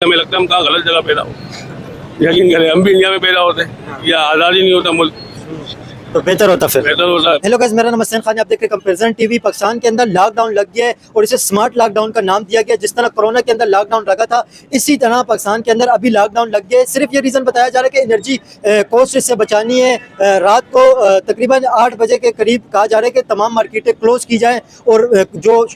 हमें लगता है हम कहाँ गलत जगह पैदा हो। यकीन करें हम भी इंडिया में पैदा होते या आज़ादी नहीं होता मुल्क, तो बेहतर होता फिर। बेहतर होता। हेलो गाइस, मेरा नाम हसन खान है। आप देख रहे हैं कंपैरिजन टीवी। पाकिस्तान के अंदर लॉकडाउन लग गया है और इसे स्मार्ट लॉकडाउन का नाम दिया गया। जिस तरह कोरोना के अंदर लॉकडाउन लगा था, इसी तरह पाकिस्तान के अंदर अभी लॉकडाउन लग गया है। सिर्फ ये रीज़न बताया जा रहा है कि एनर्जी कॉस्ट इससे बचानी है। रात को तकरीबन 8 बजे के करीब कहा जा रहा है कि तमाम मार्केटें क्लोज़ की जाएँ और जो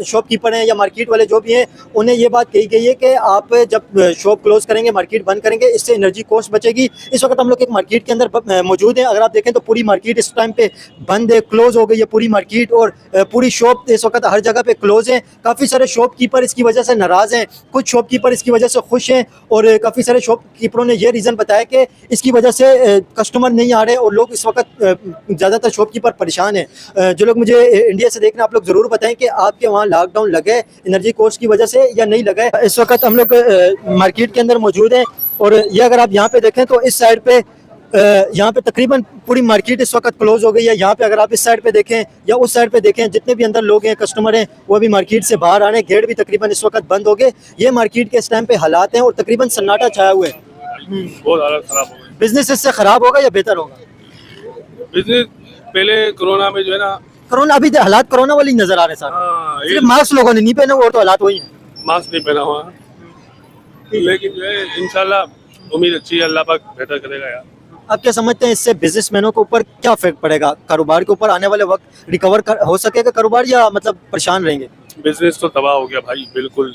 शॉपकीपर हैं या मार्केट वाले जो भी हैं, उन्हें ये बात कही गई है कि आप जब शॉप क्लोज़ करेंगे, मार्केट बंद करेंगे, इससे एनर्जी कॉस्ट बचेगी। इस वक्त हम लोग एक मार्केट के अंदर मौजूद हैं। अगर आप देखें तो पूरी मार्केट इस टाइम पे बंद है, क्लोज हो गई है पूरी मार्केट और पूरी शॉप इस वक्त हर जगह पे क्लोज है। काफ़ी सारे शॉपकीपर इसकी वजह से नाराज़ हैं, कुछ शॉपकीपर इसकी वजह से खुश हैं और काफ़ी सारे शॉपकीपरों ने ये रीज़न बताया कि इसकी वजह से कस्टमर नहीं आ रहे और लोग इस वक्त ज़्यादातर शॉपकीपर परेशान हैं। जो लोग मुझे इंडिया से देख रहे हैं, आप लोग ज़रूर बताएं कि आपके वहाँ लॉकडाउन लगे एनर्जी कॉस्ट की वजह से या नहीं लगा है। इस वक्त हम लोग मार्केट के अंदर मौजूद हैं और ये अगर आप यहाँ पे देखें तो इस साइड पे यहाँ पे तकरीबन पूरी मार्केट इस वक्त क्लोज हो गई है। यहाँ पे अगर आप इस साइड पे देखें या उस साइड पे देखें, जितने भी अंदर लोग हैं, कस्टमर हैं, वो अभी मार्केट से बाहर आ रहे हैं। गेट भी तकरीबन इस वक्त बंद हो गए। ये मार्केट के इस टाइम पे हालात हैं और तकरीबन सन्नाटा छाया हुआ है। बहुत हालत खराब हो गई। बिजनेस इससे खराब होगा या बेहतर होगा? बिजनेस पहले कोरोना में जो है ना, कोरोना अभी हालात कोरोना वाली नजर आ रहे हैं सर। हाँ, ये सिर्फ मास्क लोगों ने नहीं पहना और तो हालात वही हैं। मास्क नहीं पहना हुआ, लेकिन जो है इंशाल्लाह उम्मीद अच्छी है, अल्लाह पाक बेहतर करेगा यार। आप क्या समझते हैं इससे बिजनेसमैनों के ऊपर क्या इफेक्ट पड़ेगा? कारोबार के ऊपर आने वाले वक्त रिकवर हो सकेगा कारोबार या मतलब परेशान रहेंगे? बिजनेस तो तबाह हो गया भाई, बिल्कुल।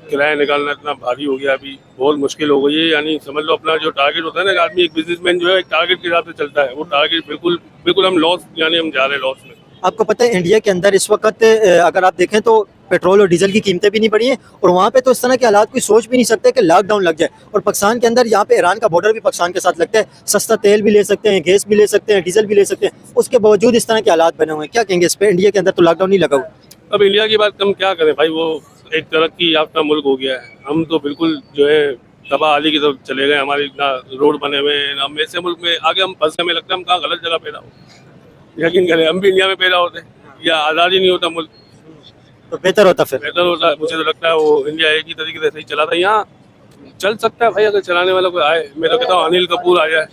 किराया निकालना इतना भारी हो गया, अभी बहुत मुश्किल हो गई है। यानी समझ लो अपना जो टारगेट होता है ना, आदमी एक बिजनेसमैन जो है एक टारगेट के हिसाब से चलता है, वो टारगेट बिल्कुल बिल्कुल हम लॉस, यानी हम जा रहे हैं लॉस में। आपको पता है इंडिया के अंदर इस वक्त अगर आप देखें तो पेट्रोल और डीजल की कीमतें भी नहीं बढ़ी हैं और वहाँ पे तो इस तरह के हालात कोई सोच भी नहीं सकते कि लॉकडाउन लग जाए। और पाकिस्तान के अंदर यहाँ पे ईरान का बॉर्डर भी पाकिस्तान के साथ लगता है, सस्ता तेल भी ले सकते हैं, गैस भी ले सकते हैं, डीजल भी ले सकते हैं, उसके बावजूद इस तरह के हालात बने हुए हैं। क्या कहेंगे इस पर? इंडिया के अंदर तो लॉकडाउन नहीं लगा हुआ। अब इंडिया की बात हम क्या करें भाई, वो एक तरक्की याफ्ता मुल्क हो गया है। हम तो बिल्कुल जो है तबाही की तरफ चले गए। हमारे ना रोड बने हुए हैं, हम ऐसे मुल्क में आगे हम फंस गए। हमें लगता है हम कहाँ गलत जगह पैदा हो। यकीन करें हम भी इंडिया में पैदा होते या आज़ादी नहीं होता मुल्क, तो बेहतर होता फिर। बेहतर होता। मुझे तो लगता है वो इंडिया एक ही तरीके से सही चला था। यहाँ चल सकता है भाई अगर चलाने वाला कोई आए। मैं तो कहता हूँ अनिल कपूर आ जाए।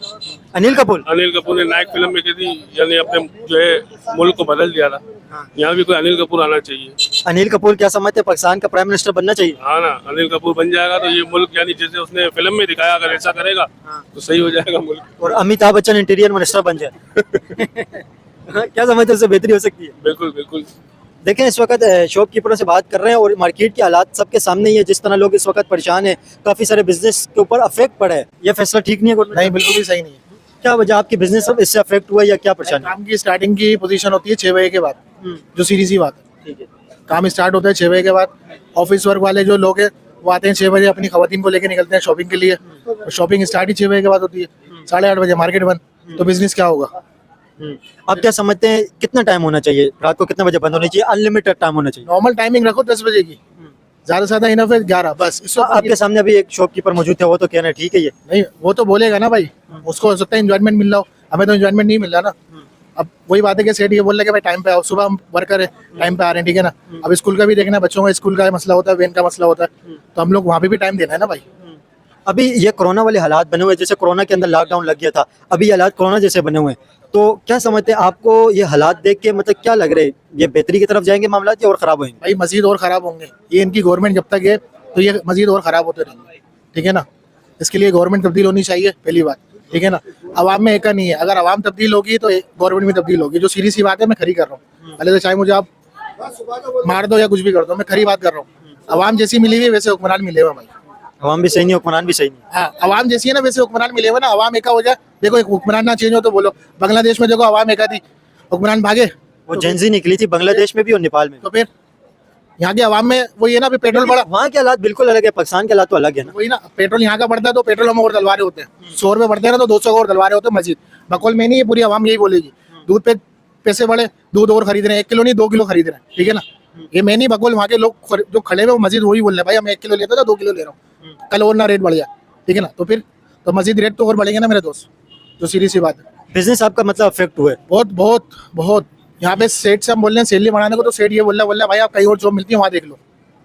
अनिल कपूर ने नायक फिल्म में कही थी, यानी अपने जो है मुल्क को बदल दिया था। यहाँ भी कोई अनिल कपूर आना चाहिए। अनिल कपूर क्या समझते हैं पाकिस्तान का प्राइम मिनिस्टर बनना चाहिए? हाँ ना, अनिल कपूर बन जाएगा तो ये मुल्क, यानी जैसे उसने फिल्म में दिखाया, अगर ऐसा करेगा तो सही हो जाएगा मुल्क। और अमिताभ बच्चन इंटीरियर मिनिस्टर बन जाए। क्या समझते हैं उससे बेहतरी हो सकती है? बिल्कुल बिल्कुल। देखें इस वक्त शॉपकीपरों से बात कर रहे हैं और मार्केट के हालात सबके सामने ही है। जिस तरह लोग इस वक्त परेशान हैं, काफ़ी सारे बिजनेस के ऊपर अफेक्ट पड़ा है। ये फैसला ठीक नहीं है गवर्नमेंट? नहीं, बिल्कुल भी सही नहीं है। क्या वजह आपकी बिजनेस सब इससे अफेक्ट हुआ या क्या परेशानी? काम की स्टार्टिंग की पोजीशन होती है 6 बजे के बाद, जो सीधी सी बात है। ठीक है। काम स्टार्ट होता है 6 बजे के बाद। ऑफिस वर्क वाले जो लोग हैं वो आते हैं 6 बजे, अपनी खवातीन को लेकर निकलते हैं शॉपिंग के लिए। शॉपिंग स्टार्ट ही 6 बजे के बाद होती है। 8:30 बजे मार्केट बंद, तो बिजनेस क्या होगा? आप क्या समझते हैं कितना टाइम होना चाहिए? रात को कितने बजे बंद होनी चाहिए? अनलिमिटेड टाइम होना चाहिए? नॉर्मल टाइमिंग रखो 10 बजे की, ज्यादा से ज्यादा इनफ है 11 बस। इससे आपके सामने अभी एक शॉपकीपर मौजूद थे, वो तो कह रहे हैं ठीक है ये। नहीं, वो तो बोलेगा ना भाई, उसको हो सकता है एंजॉयमेंट मिल रहा हो, हमें तो एंजॉयमेंट नहीं मिल रहा ना। अब वही बात है कि सेठ ये बोल रहे कि भाई टाइम पे आओ, सुबह हम वर्कर है टाइम पे आ रहे हैं, ठीक है ना। अब स्कूल का भी देखना है, बच्चों का स्कूल का मसला होता है, वैन का मसला होता है, तो हम लोग वहाँ पे भी टाइम देना है ना भाई। अभी ये कोरोना वाले हालात बने हुए, जैसे कोरोना के अंदर लॉकडाउन लग गया था, अभी ये हालात कोरोना जैसे बने हुए हैं, तो क्या समझते हैं आपको ये हालात देख के मतलब क्या लग रहा है? ये बेहतरी की तरफ जाएंगे मामला या और ख़राब होंगे? भाई मजीद और ख़राब होंगे। ये इनकी गवर्नमेंट जब तक है तो ये मजीद और ख़राब होते रहेंगे, ठीक है ना। इसके लिए गवर्नमेंट तब्दील होनी चाहिए, पहली बात, ठीक है ना। अवाम में एक नहीं है, अगर अवाम तब्दील होगी तो गवर्नमेंट भी तब्दील होगी। जो सीधी सी बात है, मैं खरी कर रहा हूँ। पहले तो चाहे मुझे आप मार दो या कुछ भी कर दो, मैं खरी बात कर रहा हूँ। अवाम जैसी मिली हुई वैसे हुक्मरान मिलेगा भाई। अवाम भी सही नहीं, हुक्मरान भी सही नहीं। हाँ, अवाम जैसी है ना वैसे हुक्मरान मिलेगा ना। अवाम एका हो जाए, देखो एक हुक्मरान ना चेंज हो तो बोलो बांग्लादेश में देखो अवाम एका थी, हुक्मरान भागे, वो जेंजी निकली थी बांग्लादेश में भी और नेपाल में। तो फिर यहाँ के अवाम में वही है ना, पेट्रोल बढ़ा, वहाँ के हालात बिल्कुल अलग है, पाकिस्तान के हालात तो अलग है ना। वही ना, पेट्रोल यहाँ का बढ़ता है तो पेट्रोल हम और दलवारे होते हैं। 100 रुपये बढ़ते हैं ना तो 200 और दलवारे होते हैं मस्जिद। बकौल में नहीं, ये पूरी अवाम यही बोलेगी। दूध पे पैसे बढ़े, दूध और खरीद रहे हैं, 1 किलो नहीं 2 किलो खरीद रहे हैं, ठीक है ना। ये मैं नहीं, बकौल वहाँ के लोग जो खड़े हुए वो मस्जिद वही बोल रहे हैं, भाई हम 1 किलो लेता था 2 किलो ले रहा हूँ, कल और ना रेट बढ़ जाए, ठीक है ना। तो फिर तो मस्जिद रेट तो और बढ़ेंगे ना मेरे दोस्त, जो सीधी सी बात है। बिजनेस आपका मतलब अफेक्ट हुआ है? बहुत बहुत बहुत। यहाँ पे सेठ से हम बोल रहे हैं सैलरी बढ़ाने को, तो सेठ ये बोल रहा है भाई आप कहीं और जॉब मिलती है वहाँ देख लो,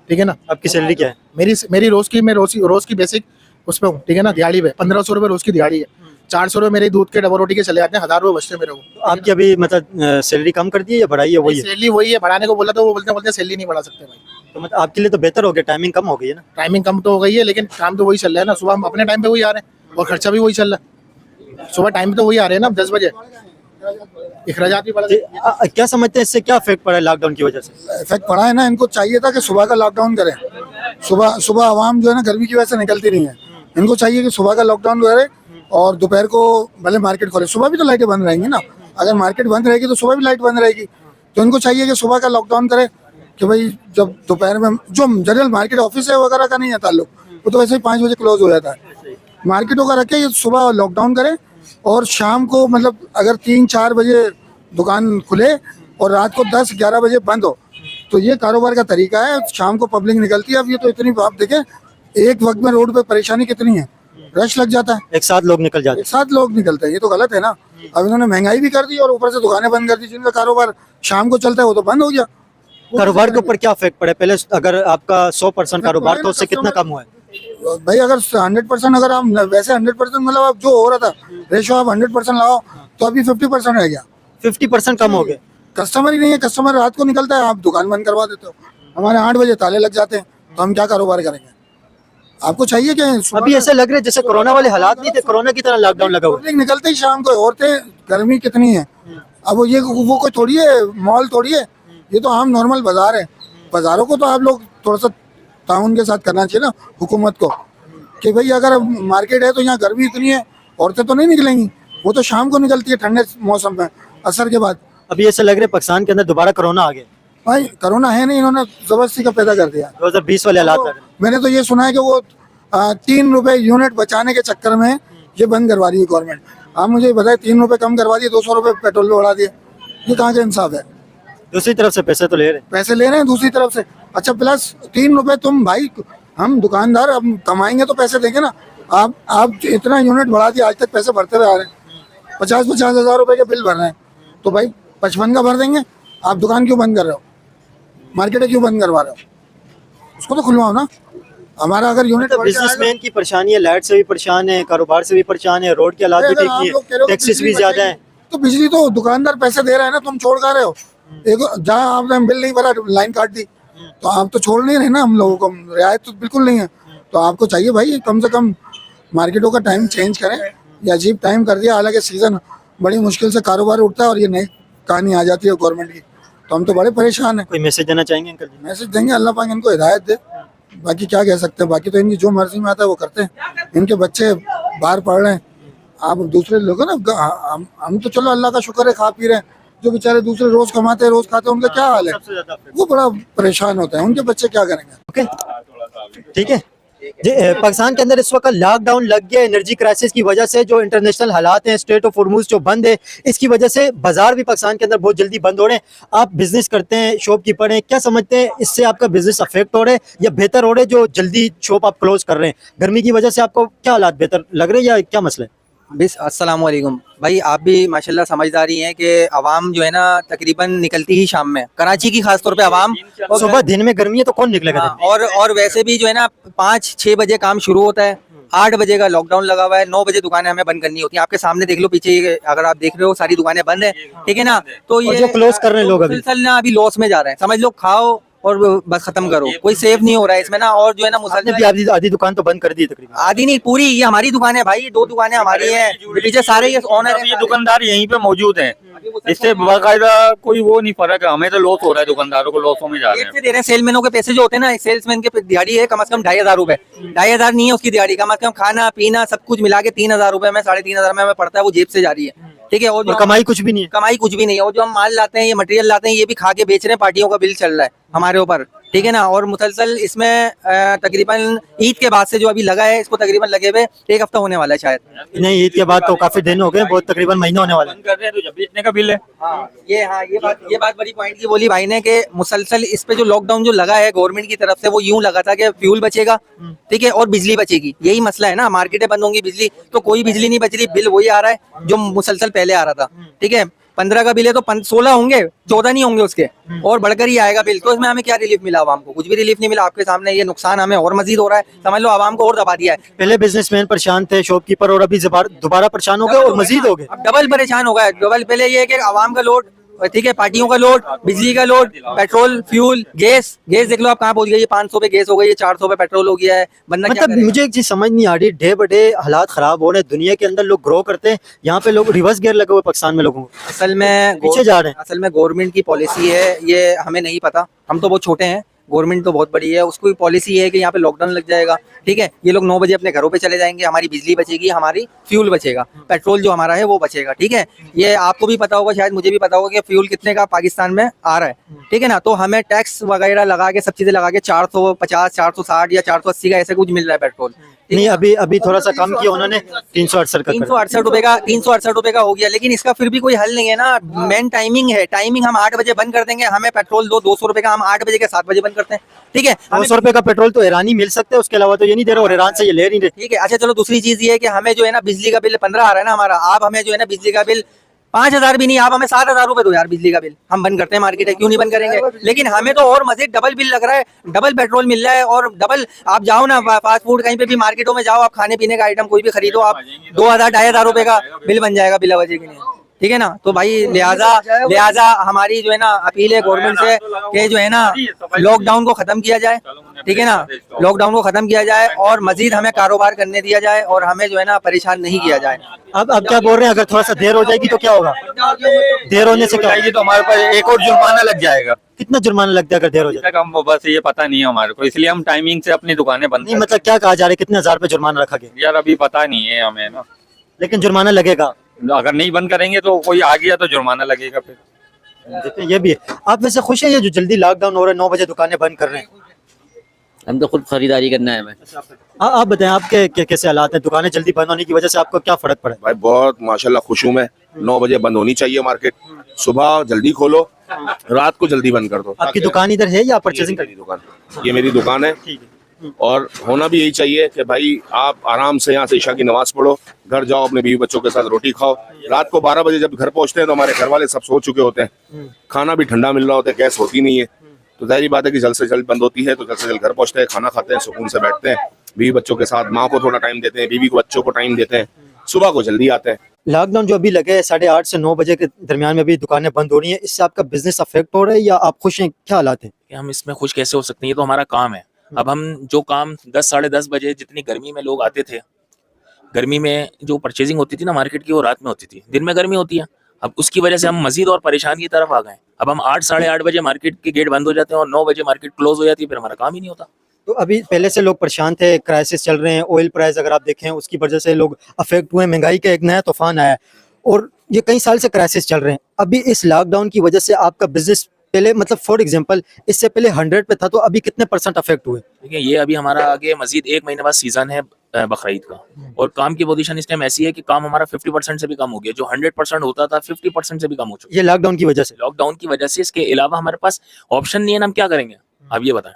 ठीक है ना। आपकी सैलरी क्या है? मेरी रोज की बेसिक उस पे हूँ, ठीक है ना, दिहाड़ी पे 1500 रुपये रोज की दिहाड़ी है। 400 रुपये मेरे दूध के डबल रोटी के चले जाते हैं, 1000 रुपये बचते हैं मेरे को। आपकी अभी मतलब सैलरी कम कर दी है या बढ़ाई है? वही है। सैलरी वही है, बढ़ाने को बोला तो वो बोलते सैलरी नहीं बढ़ा सकते भाई। तो मतलब आपके लिए तो बेहतर हो गया, टाइमिंग कम हो गई है ना। टाइमिंग कम तो हो गई है, लेकिन काम तो वही चल रहा है ना। सुबह हम अपने टाइम पे वही आ रहे हैं और खर्चा भी वही चल रहा है। सुबह टाइम पे तो वही आ रहे हैं ना, 10 बजे। अखराजात भी बढ़ जी, गए। क्या समझते हैं इससे क्या इफेक्ट पड़ा है लॉकडाउन की वजह से? इफेक्ट पड़ा है ना, इनको चाहिए था कि सुबह का लॉकडाउन करें। सुबह आवाम जो है ना गर्मी की वजह से निकलती नहीं है, इनको चाहिए कि सुबह का लॉकडाउन करे और दोपहर को भले मार्केट खोले। सुबह भी तो लाइटें बंद रहेंगी ना, अगर मार्केट बंद रहेगी तो सुबह भी लाइट बंद रहेगी। तो इनको चाहिए कि सुबह का लॉकडाउन करे कि भाई जब दोपहर में जो जनरल मार्केट ऑफिस है वगैरह का नहीं है ताल्लुक, वो तो वैसे ही 5 बजे क्लोज हो जाता है। मार्केटों का रखे ये सुबह लॉकडाउन करे और शाम को मतलब अगर 3-4 बजे दुकान खुले और रात को 10-11 बजे बंद हो, तो ये कारोबार का तरीका है। शाम को पब्लिक निकलती है। अब ये तो इतनी, आप देखें एक वक्त में रोड पे परेशानी कितनी है, रश लग जाता है, एक साथ लोग निकल जाते एक साथ लोग निकलते हैं। ये तो गलत है ना। अब इन्होंने महंगाई भी कर दी और ऊपर से दुकानें बंद कर दी। जिनका कारोबार शाम को चलता है वो तो बंद हो गया। हैं। कारोबार के ऊपर क्या इफेक्ट पड़ा है? पहले अगर आपका 100% कारोबार था उससे कितना कम हुआ है? भाई अगर 100% अगर हम वैसे 100% मतलब अब जो हो रहा था रेशो आप 100% लगाओ तो अभी 50% रह गया। 50% कम हो गया। कस्टमर ही नहीं है, कस्टमर रात को निकलता है, आप दुकान बंद करवा देते हो। हमारे 8 बजे ताले लग जाते हैं, तो हम क्या कारोबार करेंगे? आपको चाहिए कि अभी ऐसा लग रहा है जैसे कोरोना वाले हालात नहीं थे, कोरोना की तरह लॉकडाउन लगा हुआ है। पब्लिक निकलते ही शाम को। औरतें, गर्मी कितनी है, अब वो कोई थोड़ी है, मॉल थोड़ी है, ये तो आम नॉर्मल बाजार है। बाजारों को तो आप लोग थोड़ा सा ताउन के साथ करना चाहिए ना हुकूमत को, कि भाई अगर मार्केट है तो यहाँ गर्मी इतनी है, औरतें तो नहीं निकलेंगी, वो तो शाम को निकलती है ठंडे मौसम में असर के बाद। अभी ऐसा लग रहा है पाकिस्तान के अंदर दोबारा कोरोना आ गया। भाई कोरोना है नहीं, इन्होंने जबरदस्ती का पैदा कर दिया। 2020 वाले हालात लग रहे हैं। मैंने तो ये सुना है कि वो 3 रुपए यूनिट बचाने के चक्कर में ये बंद करवा रही है गवर्नमेंट। आप मुझे बताए 3 रुपए कम करवा दिए, 200 रुपए पेट्रोल पे बढ़ा दिए, ये कहाँ का इंसाफ है? दूसरी तरफ से पैसे तो ले रहे हैं। पैसे ले रहे हैं दूसरी तरफ से। अच्छा प्लस 3 रुपए तुम भाई, हम दुकानदार अब कमाएंगे तो पैसे देंगे ना। आप इतना यूनिट बढ़ा दिया, आज तक पैसे भरते हुए आ रहे हैं, 50-50 हज़ार रुपए के बिल भर रहे हैं, तो भाई 55 का भर देंगे। आप दुकान क्यों बंद कर रहे हो? मार्केटें क्यों बंद करवा रहे हो? उसको तो खुलवाओ ना। हमारा अगर यूनिट बिजनेसमैन की परेशानी है, लाइट से भी परेशान है, कारोबार से भी परेशान है, रोड के हालात भी ठीक नहीं है, टैक्सेस भी ज्यादा है। तो बिजली तो दुकानदार पैसे दे रहे हैं ना, तुम छोड़ खा रहे हो। एक जहाँ आपने बिल नहीं भरा, लाइन काट दी, तो आप तो छोड़ नहीं रहे ना। हम लोगों को रियायत तो बिल्कुल नहीं है। तो आपको चाहिए भाई कम से कम मार्केटों का टाइम चेंज करें। ये अजीब टाइम कर दिया, हालांकि सीजन बड़ी मुश्किल से कारोबार उठता है और ये नई कहानी आ जाती है गवर्नमेंट की, तो हम तो बड़े परेशान हैं। कोई मैसेज देना चाहेंगे अंकल जी? मैसेज देंगे, अल्लाह पाक इनको हिदायत दे, बाकी क्या कह सकते हैं। बाकी तो इनकी जो मर्जी में आता है वो करते हैं। इनके बच्चे बाहर पढ़ रहे हैं, आप दूसरे लोग हैं ना, हम तो चलो अल्लाह का शुक्र है खा पी रहे हैं। जो बेचारे दूसरे रोज कमाते हैं, रोज खाते हैं, उनका क्या हाल है? वो बड़ा परेशान होता है। उनके बच्चे क्या करेंगे? ओके, ठीक है जी। पाकिस्तान के अंदर इस वक्त लॉकडाउन लग गया एनर्जी क्राइसिस की वजह से। जो इंटरनेशनल हालात हैं, स्ट्रेट ऑफ हॉर्मुज जो बंद है, इसकी वजह से बाजार भी पाकिस्तान के अंदर बहुत जल्दी बंद हो रहे हैं। आप बिजनेस करते हैं, शॉपकीपर हैं, क्या समझते हैं इससे आपका बिजनेस अफेक्ट हो रहे हैं या बेहतर हो रहे हैं जो जल्दी शॉप आप क्लोज कर रहे हैं? गर्मी की वजह से आपको क्या हालात बेहतर लग रहे हैं या क्या मसला है? बिस अस्सलाम वालेकुम भाई, आप भी माशाल्लाह समझदार ही हैं कि आवाम जो है ना तकरीबन निकलती ही शाम में, कराची की खास तौर पे आवाम। सुबह दिन में गर्मी है तो कौन निकलेगा? हाँ, और वैसे भी जो है ना 5-6 बजे काम शुरू होता है, 8 बजे का लॉकडाउन लगा हुआ है, 9 बजे दुकानें हमें बंद करनी होती हैं। आपके सामने देख लो पीछे, अगर आप देख रहे हो सारी दुकानें बंद है, ठीक है ना। तो और ये जो क्लोज कर रहे हैं लोग अभी ना अभी लॉस में जा रहे हैं, समझ लो। खाओ और बस खत्म करो, कोई सेफ नहीं हो रहा है इसमें ना। और जो है ना आपने भी आधी दुकान तो बंद कर दी तकरीबन। आधी नहीं, पूरी ये हमारी दुकान है भाई, 2 दुकानें हमारी हैं, पीछे सारे ये ओनर है, ये दुकानदार यहीं पे मौजूद हैं। इससे बाकायदा कोई वो नहीं फर्क है, हमें तो लॉस हो रहा है, दुकानदारों को लॉसों में जा रहे रेट हैं। से दे रहे हैं। सेलमैनों के पैसे जो होते हैं ना, सेल्समैन के दिहाड़ी है कम से कम 2,500 रुपए। 2,500 नहीं है उसकी दिहाड़ी, कम से कम खाना पीना सब कुछ मिला के 3,000 रुपए में, 3,500 में हमें पड़ता है, वो जेब से जा रही है, ठीक है। और कमाई कुछ भी नहीं है। कमाई कुछ भी नहीं है। और जो हम माल लाते हैं, ये मटेरियल लाते हैं, ये भी खा के बेच रहे हैं, पार्टियों का बिल चल रहा है हमारे ऊपर, ठीक है ना। और मुसलसल इसमें तकरीबन ईद के बाद से जो अभी लगा है, इसको तकरीबन लगे हुए 1 हफ्ता होने वाला है शायद। नहीं, ईद के बाद तो काफी दिन हो गए, बहुत तकरीबन महीना होने वाला है। बंद कर रहे हैं तो जब बेचने का बिल है। ये बात बड़ी पॉइंट की बोली भाई ने कि मुसलसल इस पे जो लॉकडाउन जो लगा है गवर्नमेंट की तरफ से, वो यूं लगा था कि फ्यूल बचेगा, ठीक है, और बिजली बचेगी। यही मसला है ना, मार्केटें बंद होंगी, बिजली तो कोई बिजली नहीं बच रही, बिल वही आ रहा है जो मुसलसल पहले आ रहा था, ठीक है। 15 का बिल है तो 16 होंगे, 14 नहीं होंगे उसके, और बढ़कर ही आएगा बिल। तो इसमें हमें क्या रिलीफ मिला? आवाम को कुछ भी रिलीफ नहीं मिला। आपके सामने ये नुकसान हमें और मजीद हो रहा है, समझ लो आवाम को और दबा दिया है। पहले बिजनेसमैन परेशान थे, शॉपकीपर, और अभी दोबारा परेशान हो गए और मजीद हो गए। अब डबल परेशान हो गया। डबल पहले ये है कि आवाम का लोड, ठीक है, पार्टियों का लोड, बिजली का लोड, पेट्रोल, फ्यूल, गैस देख लो आप कहाँ पहुंच गई है। 500 पे गैस हो गई है, 400 पे पेट्रोल हो गया है। बंदा क्या मतलब करेगा? मुझे एक चीज समझ नहीं आ रही, डे बाय डे हालात खराब हो रहे हैं, दुनिया के अंदर लोग ग्रो करते हैं, यहाँ पे लोग रिवर्स गियर लगे हुए पाकिस्तान में लोगों को असल में पीछे जा रहे हैं। असल में गवर्नमेंट की पॉलिसी है, ये हमें नहीं पता, हम तो बहुत छोटे हैं। गवर्नमेंट तो बहुत बड़ी है, उसकी पॉलिसी है कि यहाँ पे लॉकडाउन लग जाएगा, ठीक है। ये लोग 9 बजे अपने घरों पे चले जाएंगे, हमारी बिजली बचेगी, हमारी फ्यूल बचेगा, पेट्रोल जो हमारा है वो बचेगा, ठीक है। ये आपको भी पता होगा, शायद मुझे भी पता होगा कि फ्यूल कितने का पाकिस्तान में आ रहा है, ठीक है ना। तो हमें टैक्स वगैरह लगा के, सब चीजें लगा के 450, 460 या 480 का ऐसे कुछ मिल रहा है पेट्रोल। नहीं, अभी थोड़ा सा कम किया उन्होंने, 368 का 368 रुपए का हो गया, लेकिन इसका फिर भी कोई हल नहीं है ना। मेन टाइमिंग है, टाइमिंग हम 8 बजे बंद कर देंगे, हमें पेट्रोल 200 रुपए का हम 8 बजे के 7 बजे बंद करते हैं, ठीक है। 200 रुपए का पेट्रोल तो ईरानी मिल सकते हैं, उसके अलावा तो ये नहीं दे रहे, और ईरान से ये ले नहीं रहे, ठीक है। अच्छा चलो, दूसरी चीज ये है कि हमें जो है ना बिजली का बिल 15 आ रहा है ना हमारा, आप हमें जो है ना बिजली का बिल 5000 भी नहीं, आप हमें 7000 रुपए दो यार बिजली का बिल, हम बंद करते हैं मार्केट है, क्यों नहीं बंद करेंगे। लेकिन हमें तो और मजीद डबल बिल लग रहा है, डबल पेट्रोल मिल रहा है, और डबल आप जाओ ना फास्ट फूड कहीं पे भी मार्केटों में जाओ, आप खाने पीने का आइटम कोई भी खरीदो, आप 2000 2500 रुपए का बिल बन जाएगा बिला वजह के लिए, ठीक है ना। तो भाई लिहाजा हमारी जो है ना अपील है गवर्नमेंट से कि जो है ना लॉकडाउन को खत्म किया जाए, ठीक है ना, लॉकडाउन को खत्म किया जाए और मजीद हमें कारोबार करने दिया जाए, और हमें जो है ना परेशान नहीं किया जाए। अब क्या बोल रहे हैं, अगर थोड़ा सा देर हो जाएगी तो क्या होगा? देर होने से क्या होगा? तो हमारे पास एक और जुर्माना लग जाएगा। कितना जुर्माना लगता है अगर देर हो जाए? हम बस ये पता नहीं है हमारे को, इसलिए हम टाइमिंग से अपनी दुकानें बंद नहीं, मतलब क्या कहा जा रहा है, कितने हजार पे जुर्माना रखा गया? यार अभी पता नहीं है हमें ना, लेकिन जुर्माना लगेगा। अगर नहीं बंद करेंगे तो कोई आ गया तो जुर्माना लगेगा फिर। देखिए ये भी है। आप वैसे खुश हैं ये जो जल्दी लॉकडाउन हो रहा है, 9 बजे दुकानें बंद कर रहे हैं? हम तो खुद खरीदारी करना है हमें। आप बताएं, आपके कैसे हालात हैं? दुकानें जल्दी बंद होने की वजह से आपको क्या फर्क पड़ा? भाई बहुत माशाल्लाह खुश हूँ मैं। 9 बजे बंद होनी चाहिए मार्केट, सुबह जल्दी खोलो, रात को जल्दी बंद कर दो। आपकी दुकान इधर है या परचेजिंग मेरी दुकान, ये मेरी दुकान है, ठीक है। और होना भी यही चाहिए कि भाई आप आराम से यहाँ से ईशा की नमाज पढ़ो, घर जाओ, अपने बीवी बच्चों के साथ रोटी खाओ। रात को 12 बजे जब घर पहुँचते हैं तो हमारे घर वाले सब सो चुके होते हैं, खाना भी ठंडा मिल रहा होता है, गैस होती नहीं है, तो जाहिर बात है कि जल्द से जल्द बंद होती है, तो जल्द से जल्द घर पहुँचते हैं, खाना खाते हैं, सुकून से बैठते हैं, बीवी बच्चों के साथ, माँ को थोड़ा टाइम देते हैं, बीवी को बच्चों को टाइम देते हैं, सुबह को जल्दी आते हैं। लॉकडाउन जो अभी लगे है 8:30 से 9 बजे के दरमियान में अभी दुकानें बंद हो रही हैं, इससे आपका बिजनेस अफेक्ट हो रहा है या आप खुश हैं? क्या हालात हैं? कि हम इसमें खुश कैसे हो सकते हैं, ये तो हमारा काम है। अब हम जो काम 10 साढ़े 10 बजे, जितनी गर्मी में लोग आते थे, गर्मी में जो परचेजिंग होती थी ना मार्केट की, वो रात में होती थी, दिन में गर्मी होती है। अब उसकी वजह से हम मजीद और परेशान की तरफ आ गए। अब हम 8 साढ़े 8 बजे मार्केट के गेट बंद हो जाते हैं और 9 बजे मार्केट क्लोज हो जाती है, फिर हमारा काम ही नहीं होता। तो अभी पहले से लोग परेशान थे, क्राइसिस चल रहे हैं, ऑयल प्राइस अगर आप देखें उसकी वजह से लोग अफेक्ट हुए, महंगाई का एक नया तूफान आया है, और ये कई साल से क्राइसिस चल रहे हैं। अभी इस लॉकडाउन की वजह से आपका बिजनेस पहले, मतलब फॉर एग्जांपल, इससे पहले 100 पे था, तो अभी कितने % अफेक्ट हुए? देखिए, ये अभी हमारा आगे मजीद 1 महीने बाद सीजन है बकरीद का, और काम की पोजीशन इस टाइम ऐसी है कि काम हमारा 50% से भी कम हो गया। जो 100% होता था 50% से भी कम हो चुका है। ये लॉकडाउन की वजह से? लॉकडाउन की वजह से। इसके अलावा हमारे पास ऑप्शन नहीं है ना, हम क्या करेंगे आप ये बताएं।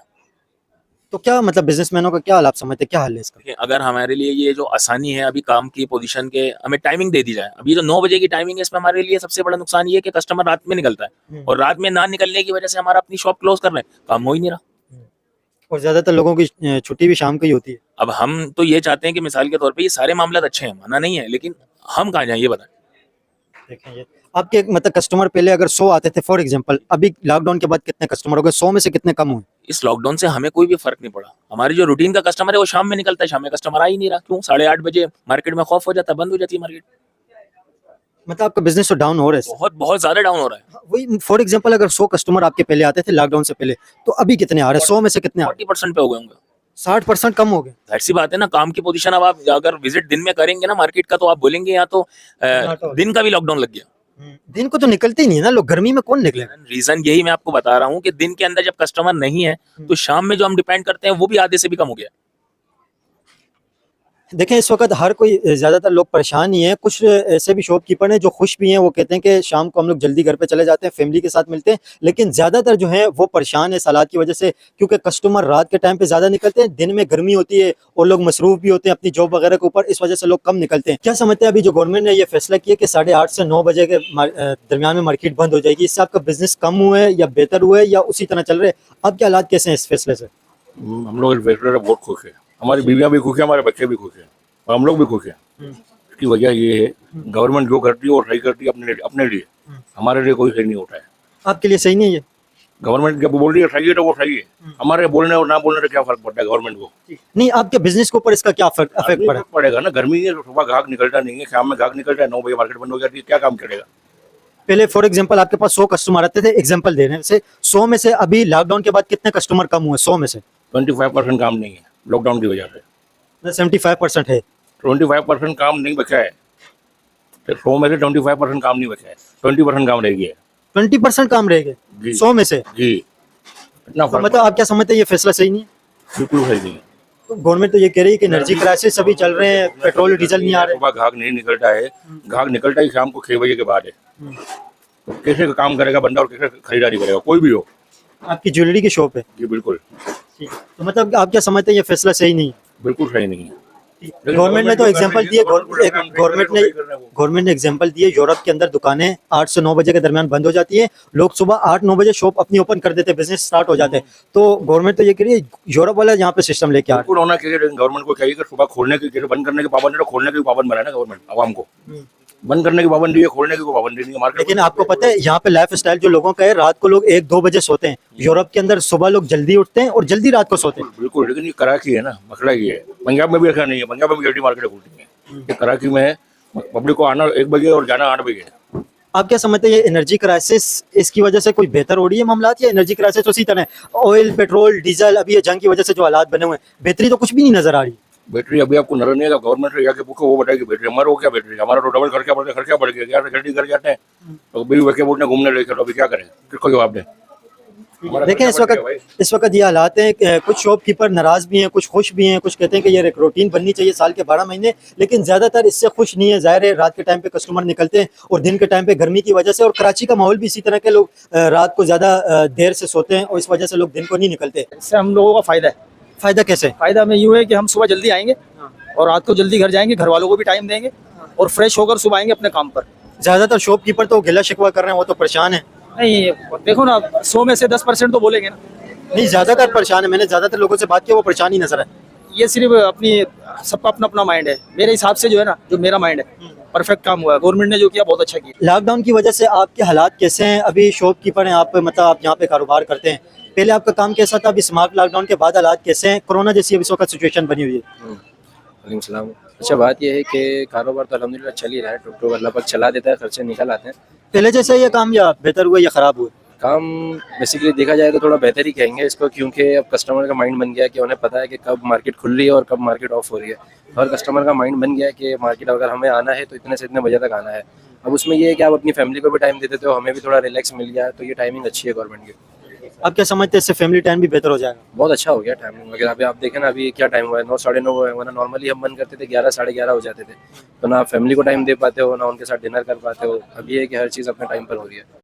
तो क्या मतलब बिजनेसमैनों का क्या हाल आप समझते हैं, क्या हाल है इसका? देखिए, अगर हमारे लिए ये जो आसानी है अभी काम की पोजीशन के, हमें टाइमिंग दे दी जाए। अभी जो 9 बजे की टाइमिंग है, इसमें हमारे लिए सबसे बड़ा नुकसान ये है कि कस्टमर रात में निकलता है, और रात में ना निकलने की वजह से हमारा अपनी शॉप क्लोज कर रहे हैं, काम हो ही नहीं रहा। और ज्यादातर लोगों की छुट्टी भी शाम को ही होती है। अब हम तो ये चाहते हैं कि मिसाल के तौर पे ये सारे मामला अच्छे हैं, मना नहीं है, लेकिन हम कहाँ जाएं ये बताएं। देखें ये आपके मतलब कस्टमर पहले अगर 100 आते थे फॉर एग्जांपल, अभी लॉकडाउन के बाद कितने कस्टमर हो गए? 100 में से कितने कम हुए? इस लॉकडाउन से हमें कोई भी फर्क नहीं पड़ा। हमारी जो रूटीन का कस्टमर है वो शाम में निकलता है, शाम में कस्टमर आ ही नहीं रहा। क्यों? 8:30 बजे मार्केट में खौफ हो जाता है, बंद हो जाती है मार्केट। मतलब आपका बिजनेस तो डाउन हो रहा है? बहुत बहुत ज्यादा डाउन हो रहा है। वही फॉर एग्जांपल, अगर 100 कस्टमर आपके पहले आते थे लॉकडाउन से पहले, तो अभी कितने आ रहे हैं? 100 में से कितने आ रहे 40% पे हो गए होंगे। हैं? 60% कम हो गए। जाहिर सी बात है ना, काम की पोजीशन। अब आप अगर विजिट दिन में करेंगे ना मार्केट का, तो आप बोलेंगे यहाँ तो दिन का भी लॉकडाउन लग गया। दिन को तो निकलते ही नहीं है ना लोग, गर्मी में कौन निकलेगा? रीजन यही मैं आपको बता रहा हूँ कि दिन के अंदर जब कस्टमर नहीं है, तो शाम में जो हम डिपेंड करते हैं वो भी आधे से भी कम हो गया। देखें इस वक्त हर कोई ज़्यादातर लोग परेशान ही हैं। कुछ ऐसे भी शॉपकीपर हैं जो खुश भी हैं, वो कहते हैं कि शाम को हम लोग जल्दी घर पे चले जाते हैं, फैमिली के साथ मिलते हैं। लेकिन ज़्यादातर जो है वो परेशान है इस हालात की वजह से, क्योंकि कस्टमर रात के टाइम पे ज़्यादा निकलते हैं, दिन में गर्मी होती है और लोग मसरूफ़ भी होते हैं अपनी जॉब वगैरह के ऊपर, इस वजह से लोग कम निकलते हैं। क्या समझते हैं अभी जो गवर्नमेंट ने ये फैसला किया कि 8:30 से 9 बजे के दरमियान में मार्केट बंद हो जाएगी, इससे आपका बिजनेस कम हुआ है या बेहतर हुआ है या उसी तरह चल रहे हैं? आपके हालात कैसे हैं इस फैसले से? हम लोग इस फैसले से बहुत खुश है, हमारी बीवियाँ भी खुश है, हमारे बच्चे भी खुश हैं और हम लोग भी खुश हैं। इसकी वजह ये है गवर्नमेंट जो करती है वो सही करती है अपने लिए, हमारे लिए कोई सही नहीं होता है। आपके लिए सही नहीं है ये? गवर्नमेंट जब बोल रही है सही है तो वो सही है, हमारे बोलने और ना बोलने से क्या फर्क पड़ता है गवर्नमेंट को? नहीं, आपके बिजनेस के ऊपर इसका क्या अफेक्ट पड़ा? पड़ेगा ना, गर्मी है तो सुबह गाहक निकलता नहीं है, शाम में गाहक निकलता है, 9 बजे मार्केट बंद हो जाती है, क्या काम करेगा? पहले फॉर एग्जांपल आपके पास 100 कस्टमर आते थे, एग्जांपल दे रहे हैं, से 100 में से अभी लॉकडाउन के बाद कितने कस्टमर कम हुए? 100 में से 25% काम नहीं है लॉकडाउन की वजह से, 75% है। 25% काम नहीं बचा है, 100 में से 25% काम नहीं बचा है, 20% काम रह गया है 20% काम रह गए जी। 100 में से। जी, इतना तो फर्क मतलब आप क्या समझते हैं ये फैसला सही नहीं है? बिल्कुल सही नहीं है। गवर्नमेंट तो ये कह रही है कि एनर्जी क्राइसिस अभी चल रहे हैं, पेट्रोल डीजल नहीं आ रहे। सुबह गाहक नहीं निकलता है, गाहक निकलता ही शाम को 6 बजे के बाद है, तो कैसे काम करेगा बंदा और कैसे खरीदारी करेगा कोई भी हो? आपकी ज्वेलरी की शॉप है, जी बिल्कुल, तो मतलब आप क्या समझते हैं ये फैसला सही नहीं है? बिल्कुल सही नहीं है। गवर्नमेंट ने तो एग्जांपल दिए, गवर्नमेंट ने एग्जांपल दिए, यूरोप के अंदर दुकानें 8 से 9 बजे के दरमियान बंद हो जाती है, लोग सुबह 8-9 बजे शॉप अपनी ओपन कर देते हैं, बिजनेस स्टार्ट हो जाते हैं। तो गवर्नमेंट तो ये कह रही है यूरोप वाला यहाँ पे सिस्टम लेके आ रहा बिल्कुल होना चाहिए, लेकिन गवर्नमेंट को चाहिए कि सुबह खोलने की, जैसे बंद करने की पाबंदी है तो खोलने की पाबंद बनाए ना गवर्नमेंट, आवाम को बंद करने की पाबंदी है, खोलने की कोई पाबंदी नहीं है है। मार्केट। लेकिन आपको पता है यहाँ पे लाइफ स्टाइल जो लोगों का है, रात को लोग 1-2 बजे सोते हैं, यूरोप के अंदर सुबह लोग जल्दी उठते हैं और जल्दी रात को सोते हैं। बिल्कुल, लेकिन ये कराची है ना, मसला ये है। पंजाब में भी ऐसा नहीं है, पंजाब में भी जल्दी मार्केट खुलती है, ये कराची में है, पब्लिक को आना 1 बजे और जाना 8 बजे। आप क्या समझते हैं ये एनर्जी क्राइसिस, इसकी वजह से कोई बेहतर हो रही है मामलात, या एनर्जी क्राइसिस उसी तरह ऑयल पेट्रोल डीजल अभी ये जंग की वजह से जो हालात बने हुए हैं, बेहतरी तो कुछ भी नहीं नजर आ रही? बैटरी अभी आपको नजर नहीं आएगा, गवर्नमेंट से जाके पूछो वो बताएगी बैटरी, हमारा वो क्या बैटरी, हमारा तो डबल खर्चा बढ़ गया, यहाँ से जल्दी कर जाते हैं तो बिल वैके बोलने घूमने लेकर, तो अभी क्या करें, किसको जवाब दें? देखें इस वक्त ये हालात हैं, कुछ शॉपकीपर नाराज भी हैं, कुछ खुश भी हैं, कुछ कहते हैं कि ये एक रूटीन बननी चाहिए साल के 12 महीने, लेकिन ज़्यादातर इससे खुश नहीं है। ज़ाहिर है रात के टाइम पे कस्टमर निकलते हैं और दिन के टाइम पे गर्मी की वजह से, और कराची का माहौल भी इसी तरह के, लोग रात को ज़्यादा देर से सोते हैं और इस वजह से लोग दिन को नहीं निकलते। इससे हम लोगों का फायदा है। फ़ायदा कैसे? फायदा हमें यूँ है कि हम सुबह जल्दी आएंगे और रात को जल्दी घर जाएंगे, घर वालों को भी टाइम देंगे और फ्रेश होकर सुबह आएंगे अपने काम पर। ज़्यादातर शॉपकीपर तो गिला शिकवा कर रहे हैं, वो तो परेशान है। नहीं, देखो ना, 100 में से 10% तो बोलेंगे ना। नहीं, ज़्यादातर परेशान है, मैंने ज़्यादातर लोगों से बात की, वो परेशान ही नजर है। ये सिर्फ अपनी, सबका अपना अपना माइंड है। मेरे हिसाब से जो है ना, जो मेरा माइंड है, परफेक्ट काम हुआ है, गवर्नमेंट ने जो किया बहुत अच्छा किया। लॉकडाउन की वजह से आपके हालात कैसे हैं? अभी शॉपकीपर हैं आप, मतलब आप यहाँ पे कारोबार करते हैं, पहले आपका काम कैसा था, अभी स्मार्ट लॉकडाउन के बाद हालात कैसे हैं? कोरोना जैसी अभी इस वक्त सिचुएशन बनी हुई है। वालेकुम सलाम। अच्छा, बात यह है कि कारोबार तो अल्हम्दुलिल्लाह चल ही रहा है, टुक अल्लाह पाक चला देता है, खर्चे निकल आते हैं। पहले जैसे ये काम या बेहतर हुआ या ख़राब हुआ? काम बेसिकली देखा जाए तो थोड़ा बेहतर ही कहेंगे इसको, क्योंकि अब कस्टमर का माइंड बन गया है कि उन्हें पता है कि कब मार्केट खुल रही है और कब मार्केट ऑफ हो रही है। हर कस्टमर का माइंड बन गया है कि मार्केट अगर हमें आना है तो इतने से इतने बजे तक आना है। अब उसमें ये है कि आप अपनी फैमिली को भी टाइम दे देते हो, हमें भी थोड़ा रिलैक्स मिल गया है, तो ये टाइमिंग अच्छी है गवर्नमेंट की। आप क्या समझते हैं इससे फैमिली टाइम भी बेहतर हो जाएगा? बहुत अच्छा हो गया टाइमिंग वगैरह। अभी आप देखें ना, अभी क्या टाइम हुआ है, 9 साढ़े 9 हुआ है, वरना नॉर्मली हम बंद करते थे 11 साढ़े 11 हो जाते थे, तो ना आप फैमिली को टाइम दे पाते हो, ना उनके साथ डिनर कर पाते हो। अब ये है कि हर चीज़ अपने टाइम पर हो रही है।